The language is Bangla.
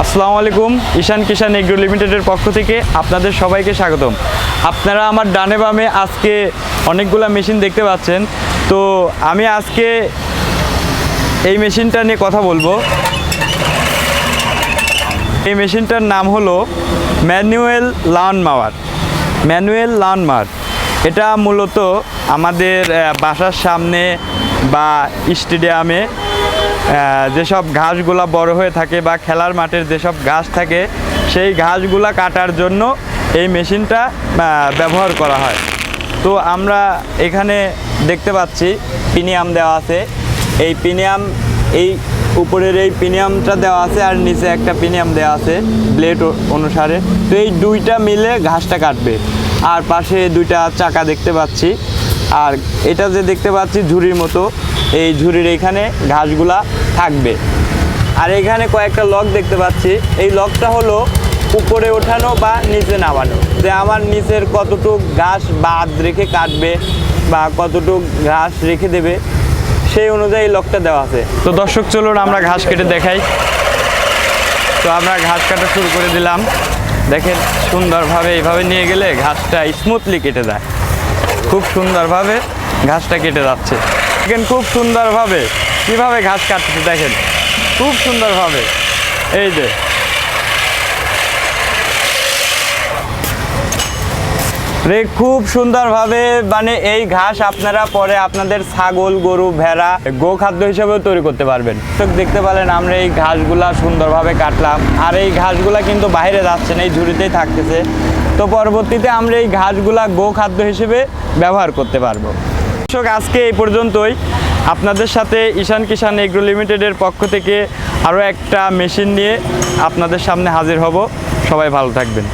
আসসালামু আলাইকুম। ঈশান কিষান এগ্রো লিমিটেডের পক্ষ থেকে আপনাদের সবাইকে স্বাগতম। আপনারা আমার ডানে বামে আজকে অনেকগুলো মেশিন দেখতে পাচ্ছেন। তো আমি আজকে এই মেশিনটা নিয়ে কথা বলবো। এই মেশিনটার নাম হলো ম্যানুয়াল লান মাওয়ার। ম্যানুয়াল লান মাওয়ার এটা মূলত আমাদের বাসার সামনে বা স্টেডিয়ামে যেসব ঘাসগুলা বড় হয়ে থাকে বা খেলার মাঠের যেসব ঘাস থাকে সেই ঘাসগুলা কাটার জন্য এই মেশিনটা ব্যবহার করা হয়। তো আমরা এখানে দেখতে পাচ্ছি প্রিমিয়াম দেওয়া আছে। এই প্রিমিয়াম এই উপরের এই প্রিমিয়ামটা দেওয়া আছে আর নিচে একটা প্রিমিয়াম দেওয়া আছে ব্লেড অনুসারে। তো এই দুইটা মিলে ঘাসটা কাটবে। আর পাশে দুইটা চাকা দেখতে পাচ্ছি। আর এটা যে দেখতে পাচ্ছি ঝুড়ির মতো, এই ঝুড়ির এইখানে ঘাসগুলা থাকবে। আর এখানে কয়েকটা লক দেখতে পাচ্ছি। এই লকটা হলো উপরে ওঠানো বা নিচে নামানো, যে আমার নিচের কতটুক ঘাস বাদ রেখে কাটবে বা কতটুক ঘাস রেখে দেবে সেই অনুযায়ী লকটা দেওয়া আছে। তো দর্শক চলুন আমরা ঘাস কেটে দেখাই। তো আমরা ঘাস কাটা শুরু করে দিলাম। দেখেন সুন্দরভাবে এইভাবে নিয়ে গেলে ঘাসটা স্মুথলি কেটে যায়। খুব সুন্দরভাবে ঘাসটা কেটে যাচ্ছে। দেখেন খুব সুন্দরভাবে কীভাবে ঘাস কাটছে, দেখেন খুব সুন্দরভাবে। এই যে খুব সুন্দরভাবে মানে এই ঘাস আপনারা পরে আপনাদের ছাগল গরু ভেড়া গোখাদ্য হিসেবেও তৈরি করতে পারবেন। তো দেখতে পেলেন আমরা এই ঘাসগুলা সুন্দরভাবে কাটলাম। আর এই ঘাসগুলা কিন্তু বাইরে যাচ্ছে না, এই ঝুড়িতেই থাকতেছে। তো পরবর্তীতে আমরা এই ঘাসগুলা গোখাদ্য হিসেবে ব্যবহার করতে পারবো। দর্শক আজকে এই পর্যন্তই। আপনাদের সাথে ঈশান কিষান এগ্রো লিমিটেডের পক্ষ থেকে আরও একটা মেশিন নিয়ে আপনাদের সামনে হাজির হব। সবাই ভালো থাকবেন।